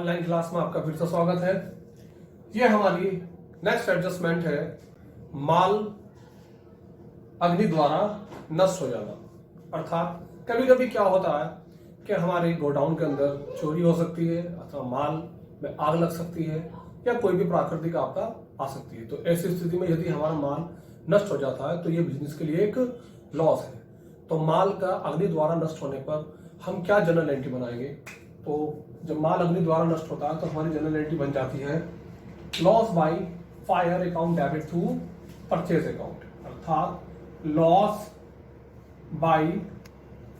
Online class में आपका फिर से स्वागत है। ये हमारी नेक्स्ट एडजस्टमेंट है, माल अग्नि द्वारा नष्ट हो जाना। अर्थात कभी कभी क्या होता है कि हमारे गोडाउन के अंदर चोरी हो सकती है अथवा माल में आग लग सकती है या कोई भी प्राकृतिक आपदा आ सकती है। तो ऐसी स्थिति में यदि हमारा माल नष्ट हो जाता है तो ये बिजनेस के लिए एक लॉस है। तो माल का अग्नि द्वारा नष्ट होने पर हम क्या जनरल एंट्री बनाएंगे? तो जब माल अग्नि द्वारा नष्ट होता है तो हमारी जनरल एंट्री बन जाती है loss by fire account debit to purchase account. अर्थात loss by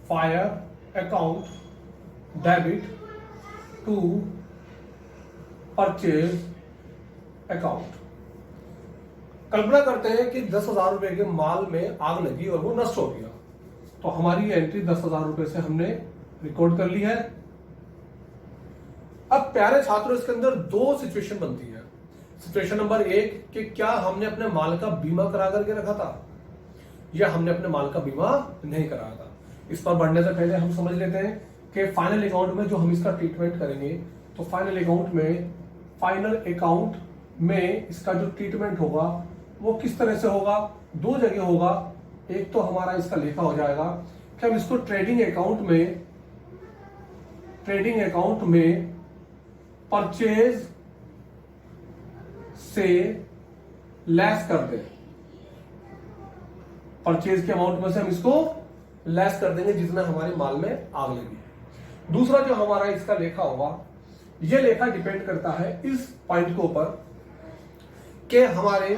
fire account debit to purchase account. कल्पना करते हैं कि 10,000 रुपए के माल में आग लगी और वो नष्ट हो गया, तो हमारी एंट्री 10,000 रुपए से हमने रिकॉर्ड कर ली है। अब प्यारे छात्रों, इसके अंदर दो सिचुएशन बनती है। सिचुएशन नंबर 1 कि क्या हमने अपने माल का बीमा करा करके रखा था या हमने अपने माल का बीमा नहीं कराया था। इस पर बढ़ने से पहले हम समझ लेते हैं कि फाइनल अकाउंट में जो हम इसका ट्रीटमेंट करेंगे, तो फाइनल अकाउंट में इसका जो ट्रीटमेंट होगा वो किस तरह से होगा? दो जगह होगा। एक तो हमारा इसका लेखा हो जाएगा कि हम इसको ट्रेडिंग अकाउंट में परचेज से लेस कर दें। परचेज के अमाउंट में से हम इसको लेस कर देंगे जितना हमारे माल में आग लगी। दूसरा जो हमारा इसका लेखा होगा, यह लेखा डिपेंड करता है इस पॉइंट के ऊपर कि हमारे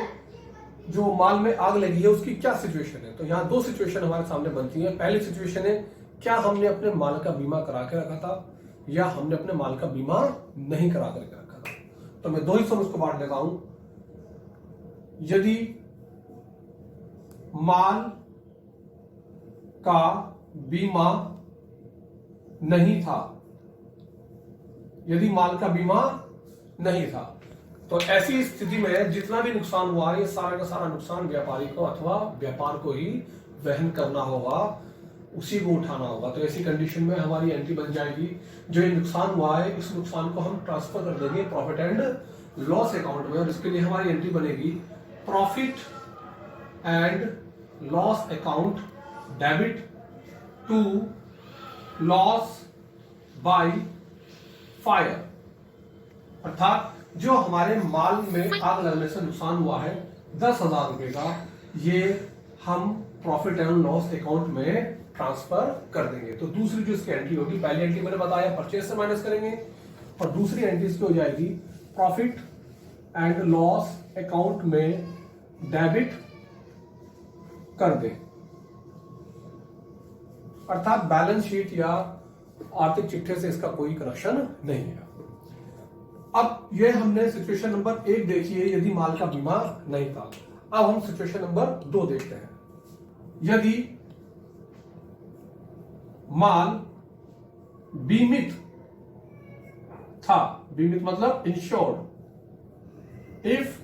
जो माल में आग लगी है उसकी क्या सिचुएशन है। तो यहां दो सिचुएशन हमारे सामने बनती है। पहली सिचुएशन है, क्या हमने अपने माल का बीमा करा के रखा था या हमने अपने माल का बीमा नहीं करा करके रखा था। तो मैं दो हिस्सों में उसको बांट लेता हूं। यदि माल का बीमा नहीं था, तो ऐसी स्थिति में जितना भी नुकसान हुआ है, ये सारा का सारा नुकसान व्यापारी को अथवा व्यापार को ही वहन करना होगा, उसी को उठाना होगा। तो ऐसी कंडीशन में हमारी एंट्री बन जाएगी, जो ये नुकसान हुआ है इस नुकसान को हम ट्रांसफर कर देंगे प्रॉफिट एंड लॉस अकाउंट में। और इसके लिए हमारी एंट्री बनेगी profit and loss account debit to loss by fire. अर्थात जो हमारे माल में आग लगने से नुकसान हुआ है 10,000 रुपए का, ये हम प्रॉफिट एंड लॉस अकाउंट में ट्रांसफर कर देंगे। तो दूसरी जो इसकी एंट्री होगी, पहली एंट्री मैंने बताया परचेज से माइनस करेंगे, और दूसरी एंट्री इसकी हो जाएगी प्रॉफिट एंड लॉस अकाउंट में डेबिट कर दे। अर्थात बैलेंस शीट या आर्थिक चिट्ठे से इसका कोई कनेक्शन नहीं है। अब ये हमने सिचुएशन नंबर 1 देखी है, यदि माल का बीमा नहीं था। अब हम सिचुएशन नंबर 2 देखते हैं। यदि माल बीमित था, बीमित मतलब insured, if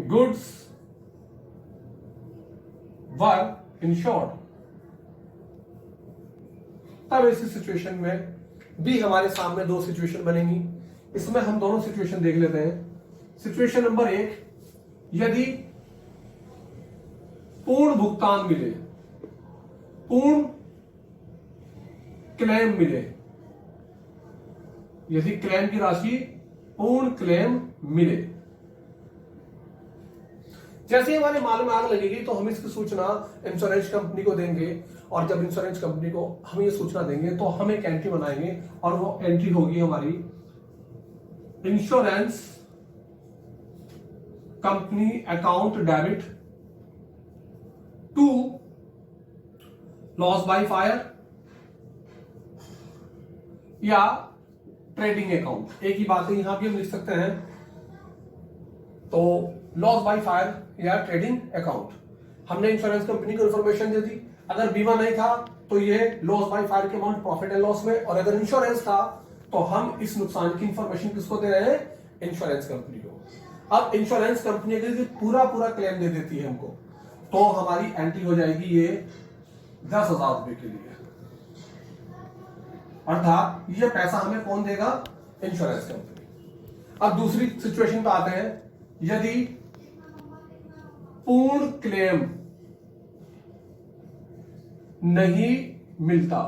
goods were insured, तब ऐसी सिचुएशन में भी हमारे सामने दो सिचुएशन बनेंगी। इसमें हम दोनों सिचुएशन देख लेते हैं। सिचुएशन नंबर 1, यदि पूर्ण भुगतान मिले, पूर्ण क्लेम मिले, यदि क्लेम की राशि पूर्ण क्लेम मिले। जैसे ही हमारे माल में आग लगेगी तो हम इसकी सूचना इंश्योरेंस कंपनी को देंगे, और जब इंश्योरेंस कंपनी को हम ये सूचना देंगे तो हम एक एंट्री बनाएंगे, और वो एंट्री होगी हमारी insurance company account debit to loss by fire या ट्रेडिंग अकाउंट। एक ही बात है, यहां भी हम लिख सकते हैं। तो लॉस बाय फायर या ट्रेडिंग अकाउंट, हमने इंश्योरेंस कंपनी को इंफॉर्मेशन दे दी। अगर बीमा नहीं था तो ये लॉस बाय फायर के अमाउंट प्रॉफिट एंड लॉस में, और अगर इंश्योरेंस था तो हम इस नुकसान की इंफॉर्मेशन किसको दे रहे हैं? इंश्योरेंस कंपनी को। अब इंश्योरेंस कंपनी अगर पूरा क्लेम दे देती है हमको, तो हमारी एंट्री हो जाएगी ये 10,000 रुपए के लिए। अर्थात ये पैसा हमें कौन देगा? Insurance company. अब दूसरी सिचुएशन पे आते हैं, यदि पूर्ण क्लेम नहीं मिलता,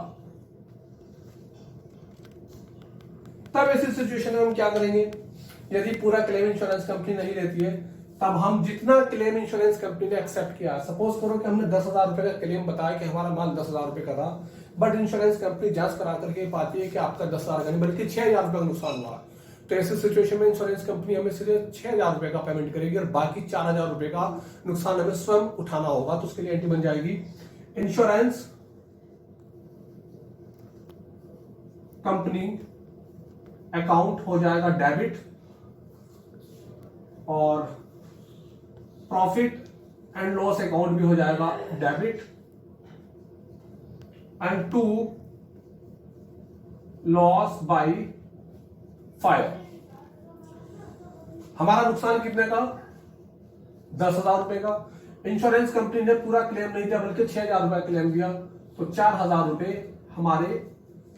तब ऐसी सिचुएशन में हम क्या करेंगे? यदि पूरा क्लेम इंश्योरेंस कंपनी नहीं लेती है, तब हम जितना क्लेम इंश्योरेंस कंपनी ने एक्सेप्ट किया, सपोज करो कि हमने 10,000 रुपए का क्लेम बताया कि हमारा माल 10,000 रुपए का था, बट इंश्योरेंस कंपनी जांच करा करके पाती है कि आपका 10,000 का नहीं बल्कि 6,000 रुपए का नुकसान हुआ, तो ऐसी सिचुएशन में इंश्योरेंस कंपनी हमें सिर्फ 6,000 रुपए का पेमेंट करेगी और बाकी 4,000 रुपए का नुकसान हमें स्वयं उठाना होगा। तो उसके लिए एंट्री बन जाएगी, इंश्योरेंस कंपनी अकाउंट हो जाएगा डेबिट और प्रॉफिट एंड लॉस अकाउंट भी हो जाएगा debit, and to loss by fire. हमारा नुकसान कितने का? 10,000 रुपए का। इंश्योरेंस कंपनी ने पूरा क्लेम नहीं दिया बल्कि 6,000 रुपए क्लेम दिया, तो 4,000 रुपए हमारे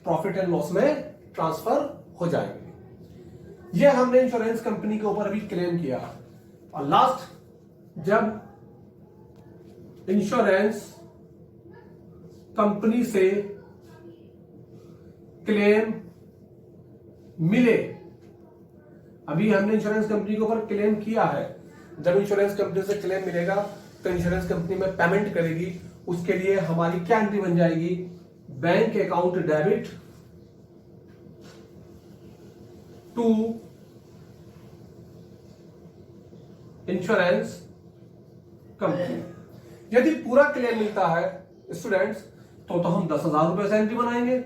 प्रॉफिट एंड लॉस में ट्रांसफर हो जाएंगे। ये हमने इंश्योरेंस कंपनी के ऊपर अभी क्लेम किया। और लास्ट, जब इंश्योरेंस कंपनी से क्लेम मिले, अभी हमने इंश्योरेंस कंपनी के ऊपर क्लेम किया है, जब इंश्योरेंस कंपनी से क्लेम मिलेगा तो इंश्योरेंस कंपनी में पेमेंट करेगी। उसके लिए हमारी क्या एंट्री बन जाएगी? Bank account debit to insurance company. यदि पूरा क्लेम मिलता है स्टूडेंट्स, तो हम 10,000 रुपए से एंट्री बनाएंगे,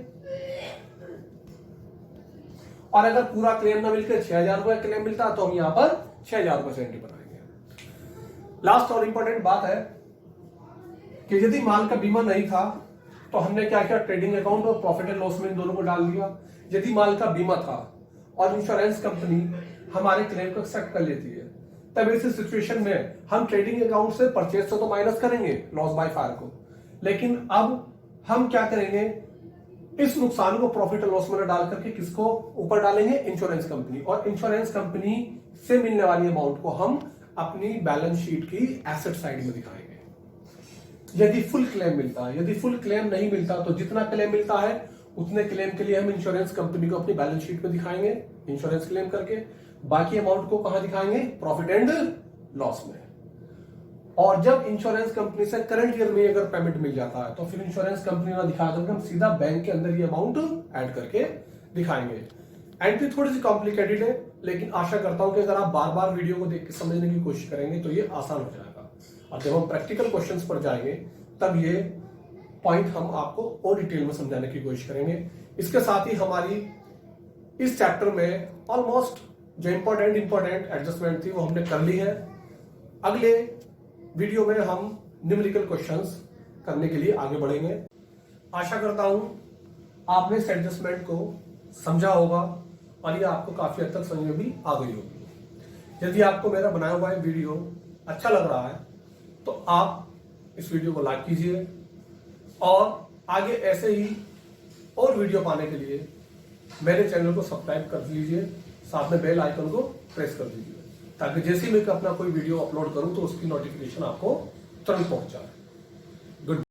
और अगर पूरा क्लेम ना मिलकर 6,000 रुपए क्लेम मिलता है तो हम यहां पर 6,000 रुपए से एंट्री बनाएंगे। लास्ट और इंपॉर्टेंट बात है कि यदि माल का बीमा नहीं था तो हमने क्या किया? ट्रेडिंग अकाउंट और प्रॉफिट एंड लॉस में इन दोनों को डाल दिया। यदि माल का बीमा था और इंश्योरेंस कंपनी हमारे क्लेम को एक्सेप्ट कर लेती है, तब इस सिचुएशन में हम ट्रेडिंग अकाउंट से परचेज से तो माइनस करेंगे लॉस बाय फायर को, लेकिन अब हम क्या करेंगे? इस नुकसान को प्रॉफिट और लॉस में डाल करके किसको ऊपर डालेंगे? Insurance company. और इंश्योरेंस कंपनी से मिलने वाली अमाउंट को हम अपनी बैलेंस शीट की एसेट साइड में दिखाएंगे। यदि फुल क्लेम मिलता है, यदि फुल क्लेम नहीं मिलता तो जितना क्लेम मिलता है उतने क्लेम के लिए हम इंश्योरेंस कंपनी को अपनी बैलेंस शीट में दिखाएंगे इंश्योरेंस क्लेम करके, बाकी अमाउंट को कहां दिखाएंगे? प्रॉफिट एंड लॉस में। और जब इंश्योरेंस कंपनी से करंट ईयर में अगर पेमेंट मिल जाता है तो फिर इंश्योरेंस कंपनी ना दिखा करके हम सीधा बैंक के अंदर ये अमाउंट ऐड करके दिखाएंगे। एंट्री थोड़ी सी कॉम्प्लिकेटेड है, लेकिन आशा करता हूं कि अगर आप बार बार वीडियो को देख के समझने की कोशिश करेंगे तो ये आसान हो जाएगा, और जब हम प्रैक्टिकल क्वेश्चंस पर जाएंगे तब ये पॉइंट हम आपको और डिटेल में समझाने की कोशिश करेंगे। इसके साथ ही हमारी इस चैप्टर में ऑलमोस्ट जो इंपॉर्टेंट एडजस्टमेंट थी वो हमने कर ली है। अगले वीडियो में हम न्यूमेरिकल क्वेश्चंस करने के लिए आगे बढ़ेंगे। आशा करता हूं आपने इस एडजस्टमेंट को समझा होगा और ये आपको काफी हद तक समझ में भी आ गई होगी। यदि आपको मेरा बनाया हुआ वीडियो अच्छा लग रहा है तो आप इस वीडियो को लाइक कीजिए, और आगे ऐसे ही और वीडियो पाने के लिए मेरे चैनल को सब्सक्राइब कर लीजिए, साथ में बेल आइकन को प्रेस कर दीजिए, ताकि जैसे ही मैं अपना कोई वीडियो अपलोड करूं तो उसकी नोटिफिकेशन आपको तुरंत पहुंच जाए।